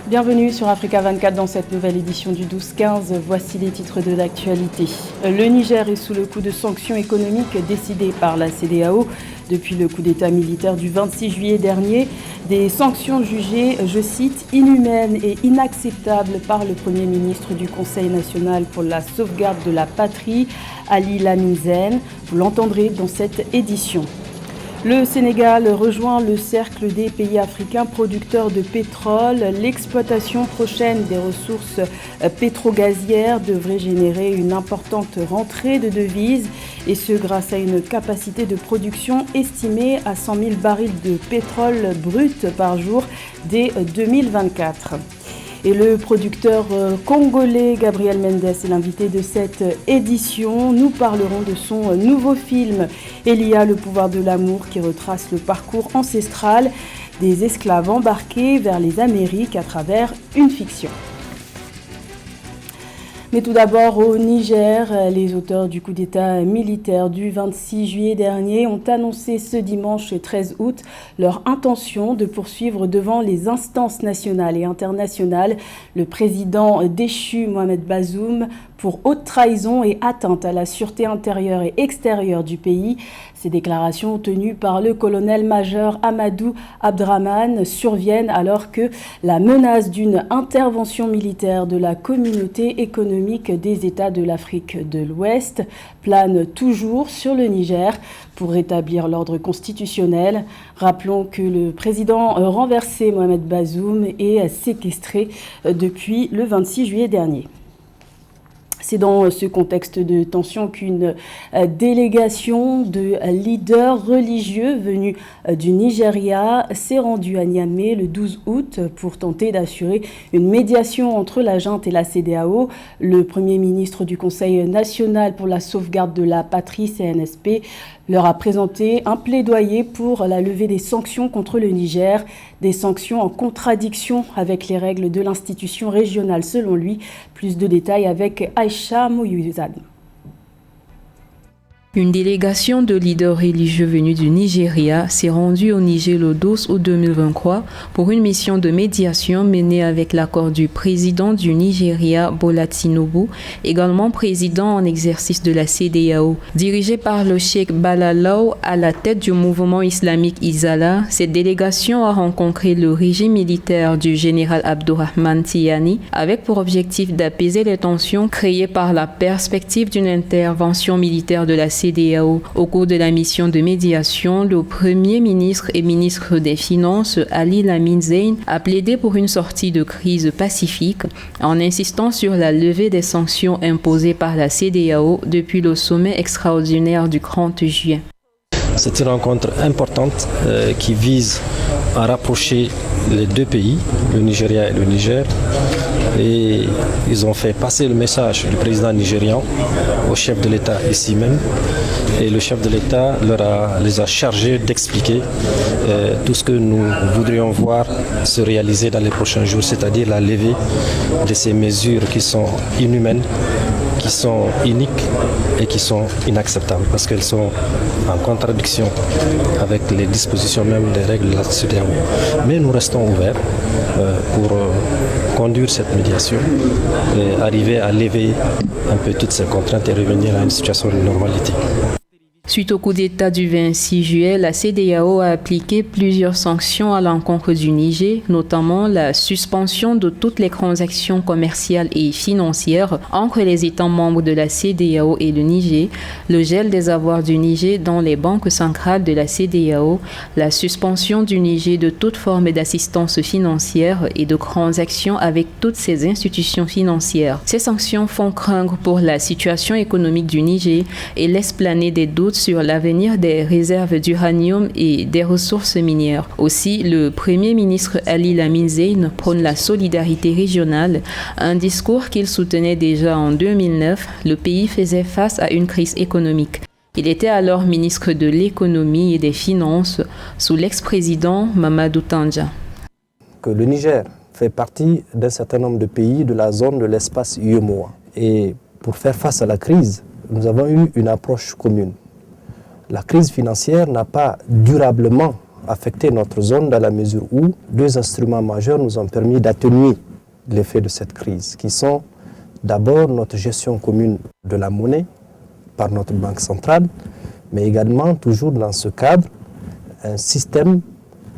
Bienvenue sur Africa 24 dans cette nouvelle édition du 12-15. Voici les titres de l'actualité. Le Niger est sous le coup de sanctions économiques décidées par la CEDEAO depuis le coup d'État militaire du 26 juillet dernier. Des sanctions jugées, je cite, inhumaines et inacceptables par le Premier ministre du Conseil national pour la sauvegarde de la patrie, Ali Lamine Zeine. Vous l'entendrez dans cette édition. Le Sénégal rejoint le cercle des pays africains producteurs de pétrole. L'exploitation prochaine des ressources pétrogazières devrait générer une importante rentrée de devises, et ce grâce à une capacité de production estimée à 100 000 barils de pétrole brut par jour dès 2024. Et le producteur congolais Gabriel Mendes est l'invité de cette édition. Nous parlerons de son nouveau film Elia, le pouvoir de l'amour, qui retrace le parcours ancestral des esclaves embarqués vers les Amériques à travers une fiction. Mais tout d'abord, au Niger, les auteurs du coup d'État militaire du 26 juillet dernier ont annoncé ce dimanche 13 août leur intention de poursuivre devant les instances nationales et internationales le président déchu Mohamed Bazoum pour haute trahison et atteinte à la sûreté intérieure et extérieure du pays. Ces déclarations tenues par le colonel-major Amadou Abdraman surviennent alors que la menace d'une intervention militaire de la communauté économique des États de l'Afrique de l'Ouest plane toujours sur le Niger pour rétablir l'ordre constitutionnel. Rappelons que le président renversé Mohamed Bazoum est séquestré depuis le 26 juillet dernier. C'est dans ce contexte de tension qu'une délégation de leaders religieux venus du Nigeria s'est rendue à Niamey le 12 août pour tenter d'assurer une médiation entre la junte et la CEDEAO. Le Premier ministre du Conseil national pour la sauvegarde de la patrie, CNSP, leur a présenté un plaidoyer pour la levée des sanctions contre le Niger, des sanctions en contradiction avec les règles de l'institution régionale selon lui. Plus de détails avec Aïcha Mouyuzad. Une délégation de leaders religieux venus du Nigeria s'est rendue au Niger le 12 août 2023 pour une mission de médiation menée avec l'accord du président du Nigeria, Bola Tinubu, également président en exercice de la CEDEAO. Dirigée par le cheikh Balalau à la tête du mouvement islamique Izala, cette délégation a rencontré le régime militaire du général Abdourahmane Tiani avec pour objectif d'apaiser les tensions créées par la perspective d'une intervention militaire de la CEDEAO. Au cours de la mission de médiation, le Premier ministre et ministre des Finances, Ali Lamine Zeine, a plaidé pour une sortie de crise pacifique en insistant sur la levée des sanctions imposées par la CEDEAO depuis le sommet extraordinaire du 30 juin. C'est une rencontre importante qui vise à rapprocher les deux pays, le Nigeria et le Niger. Et ils ont fait passer le message du président nigérian au chef de l'État ici même. Et le chef de l'État les a chargés d'expliquer tout ce que nous voudrions voir se réaliser dans les prochains jours, c'est-à-dire la levée de ces mesures qui sont inhumaines, qui sont iniques et qui sont inacceptables parce qu'elles sont en contradiction avec les dispositions même des règles de la CEDEAO. Mais nous restons ouverts pour conduire cette médiation et arriver à lever un peu toutes ces contraintes et revenir à une situation de normalité. Suite au coup d'État du 26 juillet, la CEDEAO a appliqué plusieurs sanctions à l'encontre du Niger, notamment la suspension de toutes les transactions commerciales et financières entre les États membres de la CEDEAO et le Niger, le gel des avoirs du Niger dans les banques centrales de la CEDEAO, la suspension du Niger de toute forme d'assistance financière et de transactions avec toutes ces institutions financières. Ces sanctions font craindre pour la situation économique du Niger et laissent planer des doutes sur l'avenir des réserves d'uranium et des ressources minières. Aussi, le Premier ministre Ali Lamine Zeine prône la solidarité régionale, un discours qu'il soutenait déjà en 2009. Le pays faisait face à une crise économique. Il était alors ministre de l'économie et des finances sous l'ex-président Mamadou Tandja. Que le Niger fait partie d'un certain nombre de pays de la zone de l'espace UEMOA. Et pour faire face à la crise, nous avons eu une approche commune. La crise financière n'a pas durablement affecté notre zone dans la mesure où 2 instruments majeurs nous ont permis d'atténuer l'effet de cette crise, qui sont d'abord notre gestion commune de la monnaie par notre banque centrale, mais également, toujours dans ce cadre, un système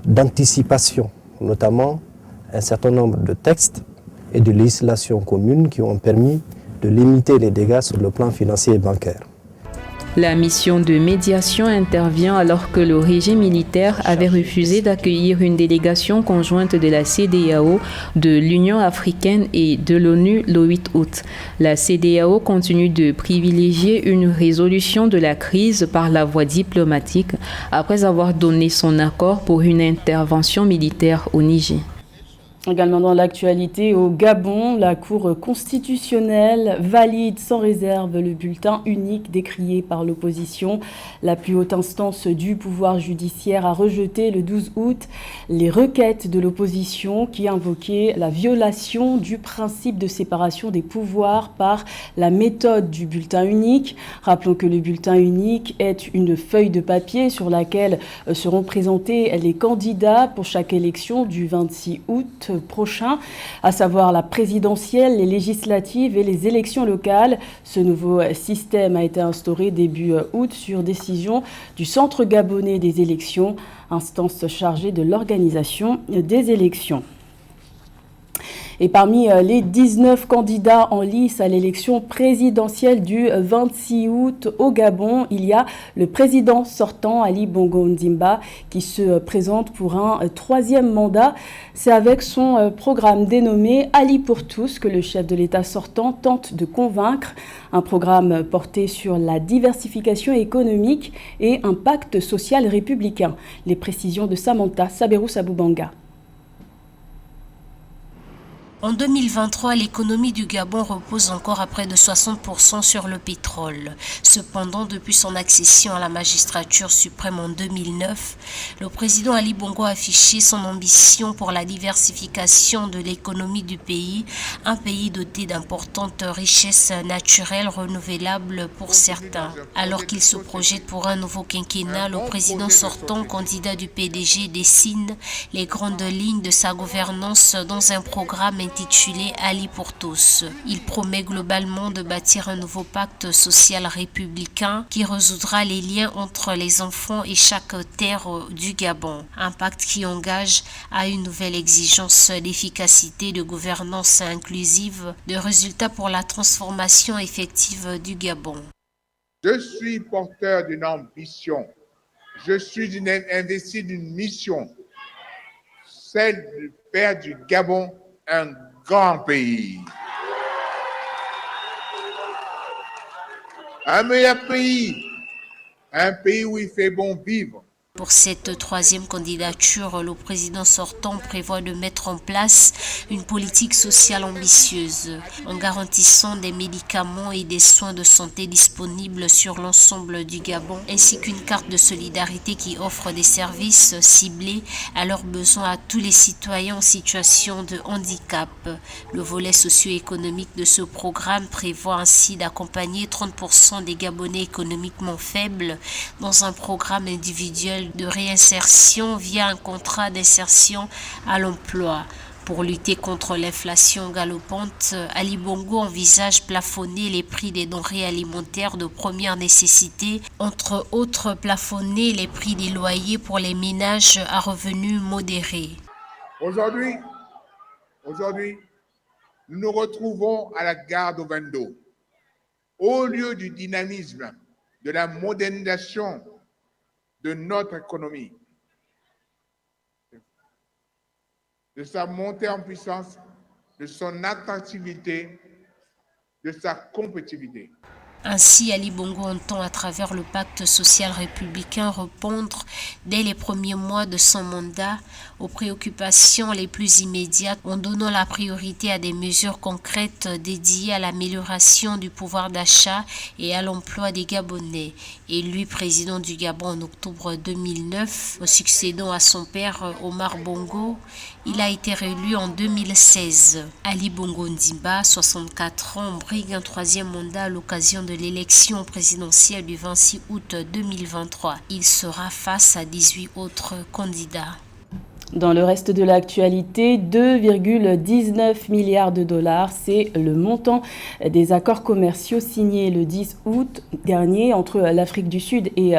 d'anticipation, notamment un certain nombre de textes et de législations communes qui ont permis de limiter les dégâts sur le plan financier et bancaire. La mission de médiation intervient alors que le régime militaire avait refusé d'accueillir une délégation conjointe de la CEDEAO, de l'Union africaine et de l'ONU le 8 août. La CEDEAO continue de privilégier une résolution de la crise par la voie diplomatique après avoir donné son accord pour une intervention militaire au Niger. Également dans l'actualité, au Gabon, la Cour constitutionnelle valide sans réserve le bulletin unique décrié par l'opposition. La plus haute instance du pouvoir judiciaire a rejeté le 12 août les requêtes de l'opposition qui invoquaient la violation du principe de séparation des pouvoirs par la méthode du bulletin unique. Rappelons que le bulletin unique est une feuille de papier sur laquelle seront présentés les candidats pour chaque élection du 26 août prochain, à savoir la présidentielle, les législatives et les élections locales. Ce nouveau système a été instauré début août sur décision du Centre gabonais des élections, instance chargée de l'organisation des élections. Et parmi les 19 candidats en lice à l'élection présidentielle du 26 août au Gabon, il y a le président sortant, Ali Bongo Ondimba, qui se présente pour un 3e mandat. C'est avec son programme dénommé Ali pour tous que le chef de l'État sortant tente de convaincre. Un programme porté sur la diversification économique et un pacte social républicain. Les précisions de Samantha Saberou Saboubanga. En 2023, l'économie du Gabon repose encore à près de 60% sur le pétrole. Cependant, depuis son accession à la magistrature suprême en 2009, le président Ali Bongo a affiché son ambition pour la diversification de l'économie du pays, un pays doté d'importantes richesses naturelles renouvelables pour certains. Alors qu'il se projette pour un nouveau quinquennat, le président sortant, candidat du PDG, dessine les grandes lignes de sa gouvernance dans un programme intitulé Ali pour tous. Il promet globalement de bâtir un nouveau pacte social républicain qui résoudra les liens entre les enfants et chaque terre du Gabon. Un pacte qui engage à une nouvelle exigence d'efficacité, de gouvernance inclusive, de résultats pour la transformation effective du Gabon. Je suis porteur d'une ambition. Je suis investi d'une mission, celle de faire du Gabon un grand pays. Un meilleur pays. Un pays où il fait bon vivre. Pour cette 3e candidature, le président sortant prévoit de mettre en place une politique sociale ambitieuse en garantissant des médicaments et des soins de santé disponibles sur l'ensemble du Gabon, ainsi qu'une carte de solidarité qui offre des services ciblés à leurs besoins à tous les citoyens en situation de handicap. Le volet socio-économique de ce programme prévoit ainsi d'accompagner 30% des Gabonais économiquement faibles dans un programme individuel de réinsertion via un contrat d'insertion à l'emploi. Pour lutter contre l'inflation galopante, Ali Bongo envisage plafonner les prix des denrées alimentaires de première nécessité, entre autres plafonner les prix des loyers pour les ménages à revenus modérés. Aujourd'hui, nous nous retrouvons à la gare d'Ovendo. Au lieu du dynamisme, de la modernisation de notre économie, de sa montée en puissance, de son attractivité, de sa compétitivité. Ainsi, Ali Bongo entend à travers le pacte social républicain répondre dès les premiers mois de son mandat aux préoccupations les plus immédiates en donnant la priorité à des mesures concrètes dédiées à l'amélioration du pouvoir d'achat et à l'emploi des Gabonais. Élu président du Gabon en octobre 2009, succédant à son père Omar Bongo, il a été réélu en 2016. Ali Bongo Ondimba, 64 ans, brigue un 3e mandat à l'occasion de de l'élection présidentielle du 26 août 2023. Il sera face à 18 autres candidats. Dans le reste de l'actualité, 2,19 milliards de dollars, c'est le montant des accords commerciaux signés le 10 août dernier entre l'Afrique du Sud et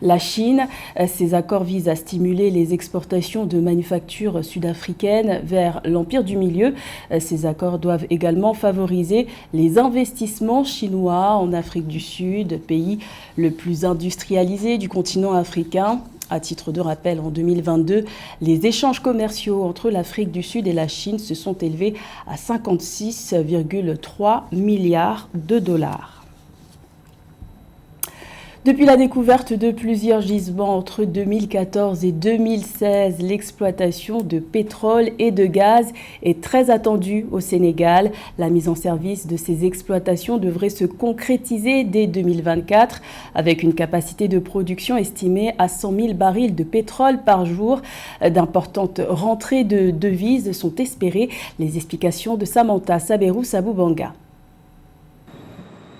la Chine. Ces accords visent à stimuler les exportations de manufactures sud-africaines vers l'Empire du Milieu. Ces accords doivent également favoriser les investissements chinois en Afrique du Sud, pays le plus industrialisé du continent africain. À titre de rappel, en 2022, les échanges commerciaux entre l'Afrique du Sud et la Chine se sont élevés à 56,3 milliards de dollars. Depuis la découverte de plusieurs gisements entre 2014 et 2016, l'exploitation de pétrole et de gaz est très attendue au Sénégal. La mise en service de ces exploitations devrait se concrétiser dès 2024 avec une capacité de production estimée à 100 000 barils de pétrole par jour. D'importantes rentrées de devises sont espérées. Les explications de Samantha Saberou-Saboubanga.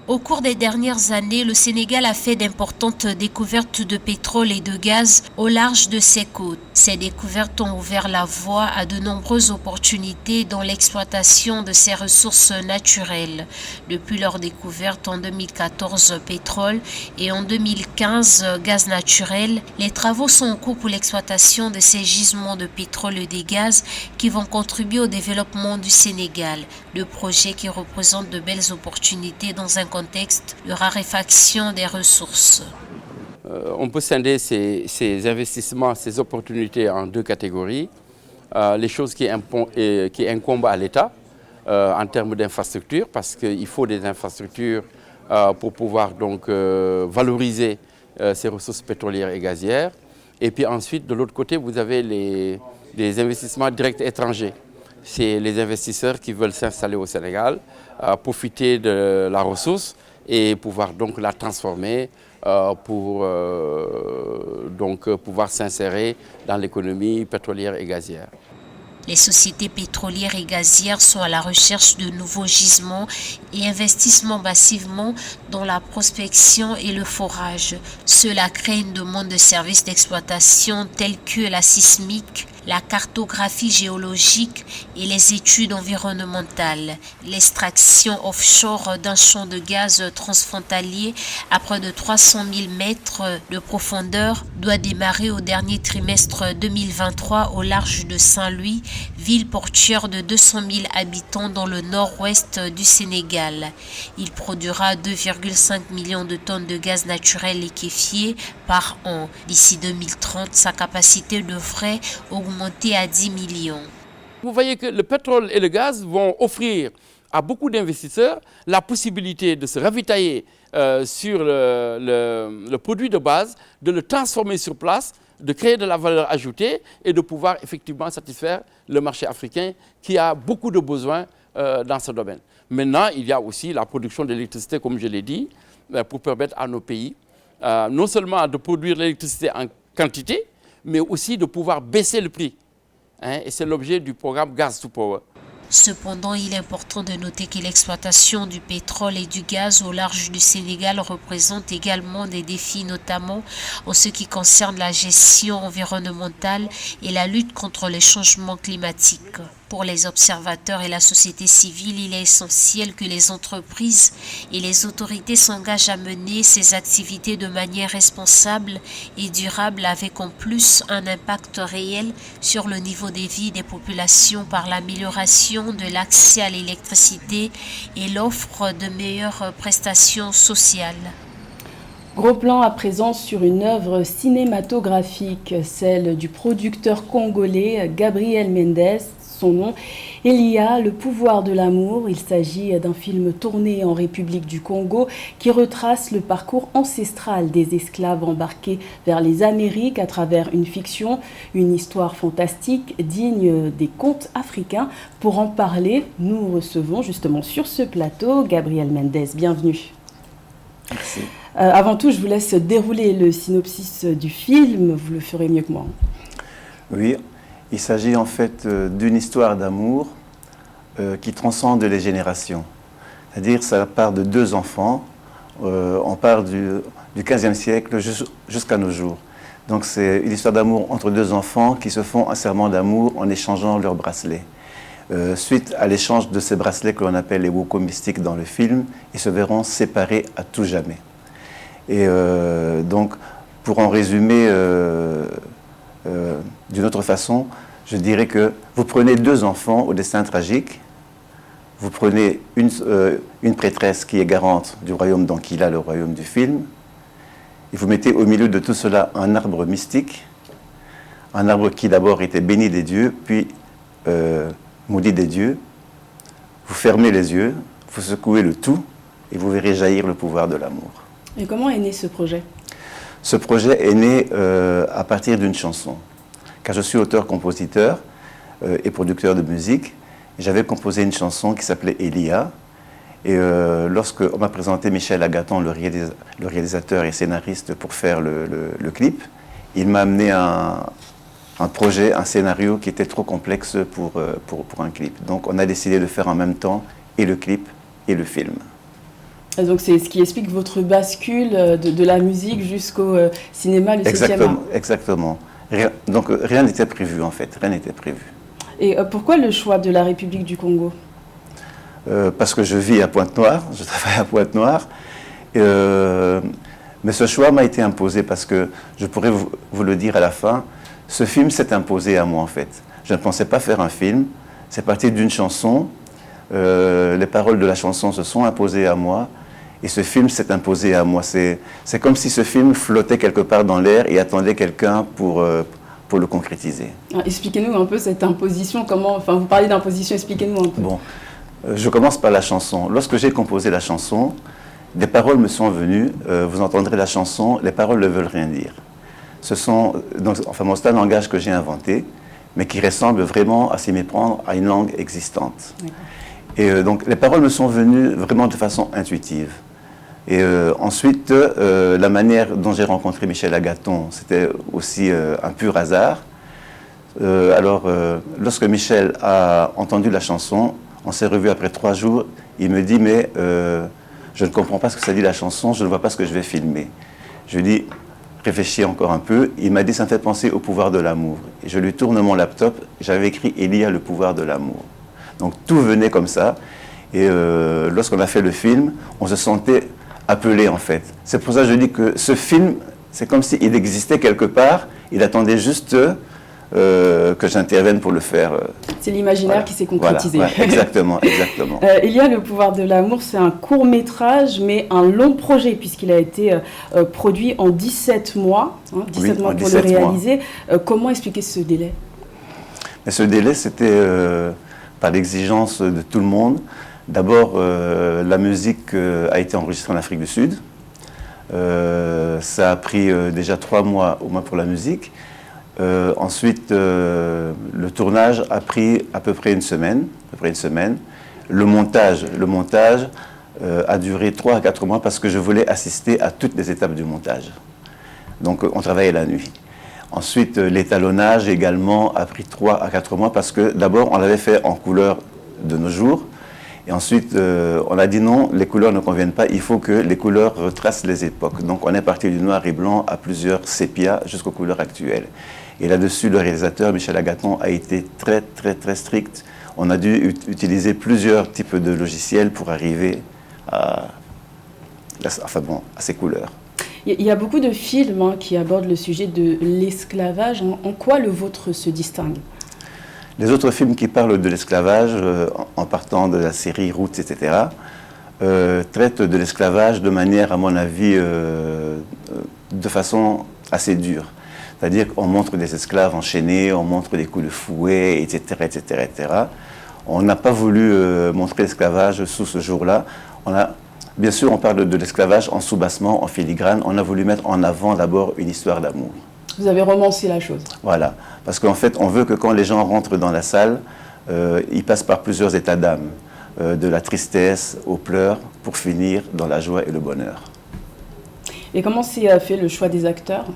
Au cours des dernières années, le Sénégal a fait d'importantes découvertes de pétrole et de gaz au large de ses côtes. Ces découvertes ont ouvert la voie à de nombreuses opportunités dans l'exploitation de ces ressources naturelles. Depuis leur découverte en 2014 pétrole et en 2015 gaz naturel, les travaux sont en cours pour l'exploitation de ces gisements de pétrole et de gaz qui vont contribuer au développement du Sénégal. Le projet qui représente de belles opportunités dans un contexte de raréfaction des ressources. On peut scinder ces investissements, ces opportunités en deux catégories. Les choses qui incombent à l'État en termes d'infrastructures, parce qu'il faut des infrastructures pour pouvoir donc valoriser ces ressources pétrolières et gazières. Et puis ensuite, de l'autre côté, vous avez les investissements directs étrangers. C'est les investisseurs qui veulent s'installer au Sénégal, profiter de la ressource et pouvoir donc la transformer pour pouvoir s'insérer dans l'économie pétrolière et gazière. Les sociétés pétrolières et gazières sont à la recherche de nouveaux gisements et investissent massivement dans la prospection et le forage. Cela crée une demande de services d'exploitation tels que la sismique, la cartographie géologique et les études environnementales. L'extraction offshore d'un champ de gaz transfrontalier à près de 300 000 mètres de profondeur doit démarrer au dernier trimestre 2023 au large de Saint-Louis, ville portuaire de 200 000 habitants dans le nord-ouest du Sénégal. Il produira 2,5 millions de tonnes de gaz naturel liquéfié par an. D'ici 2030, sa capacité devrait augmenter à 10 millions. Vous voyez que le pétrole et le gaz vont offrir à beaucoup d'investisseurs la possibilité de se ravitailler sur le produit de base, de le transformer sur place, de créer de la valeur ajoutée et de pouvoir effectivement satisfaire le marché africain qui a beaucoup de besoins dans ce domaine. Maintenant, il y a aussi la production d'électricité, comme je l'ai dit, pour permettre à nos pays non seulement de produire l'électricité en quantité, mais aussi de pouvoir baisser le prix. Et c'est l'objet du programme Gas to Power. Cependant, il est important de noter que l'exploitation du pétrole et du gaz au large du Sénégal représente également des défis, notamment en ce qui concerne la gestion environnementale et la lutte contre les changements climatiques. Pour les observateurs et la société civile, il est essentiel que les entreprises et les autorités s'engagent à mener ces activités de manière responsable et durable avec en plus un impact réel sur le niveau de vie des populations par l'amélioration de l'accès à l'électricité et l'offre de meilleures prestations sociales. Gros plan à présent sur une œuvre cinématographique, celle du producteur congolais Gabriel Mendes. Son nom, Elia, le pouvoir de l'amour. Il s'agit d'un film tourné en République du Congo qui retrace le parcours ancestral des esclaves embarqués vers les Amériques à travers une fiction, une histoire fantastique digne des contes africains. Pour en parler, nous recevons justement sur ce plateau Gabriel Mendes. Bienvenue. Merci. Avant tout, je vous laisse dérouler le synopsis du film. Vous le ferez mieux que moi. Oui. Il s'agit en fait d'une histoire d'amour qui transcende les générations. C'est-à-dire ça part de deux enfants on part du XVe siècle jusqu'à nos jours. Donc c'est une histoire d'amour entre deux enfants qui se font un serment d'amour en échangeant leurs bracelets. Suite à l'échange de ces bracelets que l'on appelle les woko mystiques dans le film, ils se verront séparés à tout jamais. Et donc, pour en résumer d'une autre façon, je dirais que vous prenez deux enfants au destin tragique, vous prenez une prêtresse qui est garante du royaume d'Ankila, le royaume du film, et vous mettez au milieu de tout cela un arbre mystique, un arbre qui d'abord était béni des dieux, puis maudit des dieux. Vous fermez les yeux, vous secouez le tout, et vous verrez jaillir le pouvoir de l'amour. Et comment est né ce projet? Ce projet est né à partir d'une chanson, car je suis auteur-compositeur et producteur de musique. J'avais composé une chanson qui s'appelait Elia, et lorsqu'on m'a présenté Michel Agaton, le réalisateur et scénariste, pour faire le clip, il m'a amené un projet, un scénario qui était trop complexe pour un clip. Donc on a décidé de faire en même temps et le clip et le film. Donc c'est ce qui explique votre bascule de la musique jusqu'au cinéma, le 7e art. Exactement. Donc rien n'était prévu en fait, rien n'était prévu. Et pourquoi le choix de la République du Congo? Parce que je vis à Pointe-Noire, je travaille à Pointe-Noire. Mais ce choix m'a été imposé parce que, je pourrais vous le dire à la fin, ce film s'est imposé à moi en fait. Je ne pensais pas faire un film, c'est parti d'une chanson, les paroles de la chanson se sont imposées à moi, et ce film s'est imposé à moi. C'est comme si ce film flottait quelque part dans l'air et attendait quelqu'un pour le concrétiser. Expliquez-nous un peu cette imposition, vous parlez d'imposition, expliquez-nous un peu. Bon, je commence par la chanson. Lorsque j'ai composé la chanson, des paroles me sont venues, vous entendrez la chanson, les paroles ne veulent rien dire. C'est un langage que j'ai inventé, mais qui ressemble vraiment à s'y méprendre à une langue existante. Et donc les paroles me sont venues vraiment de façon intuitive. Et ensuite, la manière dont j'ai rencontré Michel Agaton, c'était aussi un pur hasard. Lorsque Michel a entendu la chanson, on s'est revus après 3 jours, il me dit « mais je ne comprends pas ce que ça dit la chanson, je ne vois pas ce que je vais filmer ». Je lui dis « réfléchis encore un peu ». Il m'a dit « ça me fait penser au pouvoir de l'amour ». Et je lui tourne mon laptop, j'avais écrit « il y a le pouvoir de l'amour ». Donc tout venait comme ça. Et lorsqu'on a fait le film, on se sentait appelé en fait. C'est pour ça que je dis que ce film, c'est comme s'il existait quelque part, il attendait juste que j'intervienne pour le faire. C'est l'imaginaire qui s'est concrétisé. Voilà, exactement, exactement. Il y a le pouvoir de l'amour, c'est un court-métrage, mais un long projet, puisqu'il a été produit en 17 mois, 17 mois pour le réaliser. Comment expliquer ce délai? Mais ce délai, c'était par l'exigence de tout le monde. D'abord, la musique a été enregistrée en Afrique du Sud. Ça a pris déjà 3 mois au moins pour la musique. Ensuite, le tournage a pris à peu près une semaine. Le montage a duré 3 à 4 mois parce que je voulais assister à toutes les étapes du montage. Donc, on travaillait la nuit. Ensuite, l'étalonnage également a pris 3 à 4 mois parce que d'abord, on l'avait fait en couleur de nos jours. Et ensuite, on a dit non, les couleurs ne conviennent pas, il faut que les couleurs retracent les époques. Donc on est parti du noir et blanc à plusieurs sépias jusqu'aux couleurs actuelles. Et là-dessus, le réalisateur Michel Agaton a été très, très, très strict. On a dû utiliser plusieurs types de logiciels pour arriver à ces couleurs. Il y a beaucoup de films qui abordent le sujet de l'esclavage. En quoi le vôtre se distingue? Les autres films qui parlent de l'esclavage, en partant de la série Roots, etc., traitent de l'esclavage de manière, à mon avis, de façon assez dure. C'est-à-dire qu'on montre des esclaves enchaînés, on montre des coups de fouet, etc., etc., etc. On n'a pas voulu montrer l'esclavage sous ce jour-là. Bien sûr, on parle de l'esclavage en soubassement, en filigrane. On a voulu mettre en avant d'abord une histoire d'amour. Vous avez romancé la chose. Voilà, parce qu'en fait, on veut que quand les gens rentrent dans la salle, ils passent par plusieurs états d'âme, de la tristesse aux pleurs, pour finir dans la joie et le bonheur. Et comment s'est fait le choix des acteurs?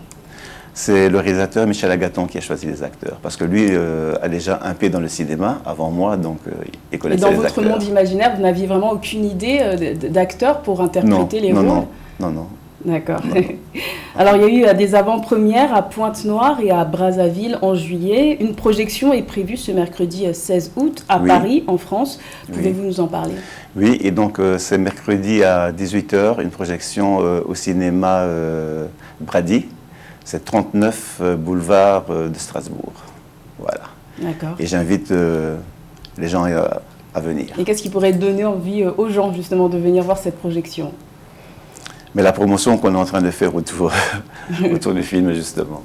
c'est le réalisateur Michel Agathon qui a choisi les acteurs. Parce que lui a déjà un pied dans le cinéma avant moi, donc il connaissait les acteurs. Et dans votre monde imaginaire, vous n'aviez vraiment aucune idée d'acteurs pour interpréter les rôles? Non. D'accord. Alors, il y a eu des avant-premières à Pointe-Noire et à Brazzaville en juillet. Une projection est prévue ce mercredi 16 août à Paris, en France. Pouvez-vous nous en parler? Oui, et donc c'est mercredi à 18 h, une projection au cinéma Brady. C'est 39 boulevard de Strasbourg. Voilà. D'accord. Et j'invite les gens à venir. Et qu'est-ce qui pourrait donner envie aux gens, justement, de venir voir cette projection? Mais la promotion qu'on est en train de faire autour du film, justement.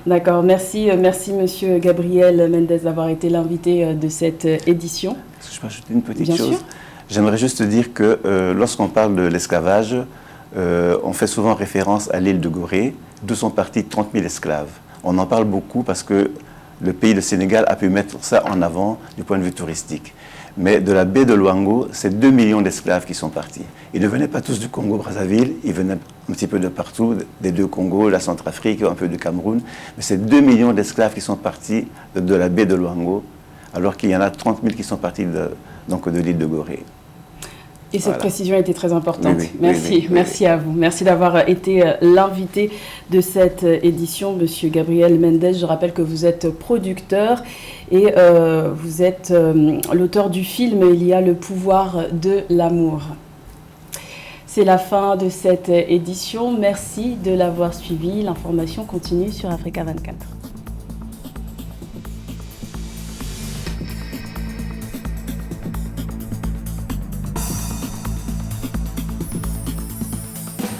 D'accord, merci Monsieur Gabriel Mendez d'avoir été l'invité de cette édition. Est-ce que je peux ajouter une petite chose? J'aimerais juste dire que lorsqu'on parle de l'esclavage, on fait souvent référence à l'île de Gorée, d'où sont partis 30 000 esclaves. On en parle beaucoup parce que le pays, le Sénégal, a pu mettre ça en avant du point de vue touristique. Mais de la baie de Luango, c'est 2 millions d'esclaves qui sont partis. Ils ne venaient pas tous du Congo-Brazzaville, ils venaient un petit peu de partout, des deux Congos, la Centrafrique, un peu du Cameroun. Mais c'est 2 millions d'esclaves qui sont partis de la baie de Luango, alors qu'il y en a 30 000 qui sont partis de l'île de Gorée. Et cette précision a été très importante. Oui, merci à vous. Merci d'avoir été l'invité de cette édition, Monsieur Gabriel Mendez. Je rappelle que vous êtes producteur et vous êtes l'auteur du film « Il y a le pouvoir de l'amour ». C'est la fin de cette édition. Merci de l'avoir suivi. L'information continue sur Africa 24.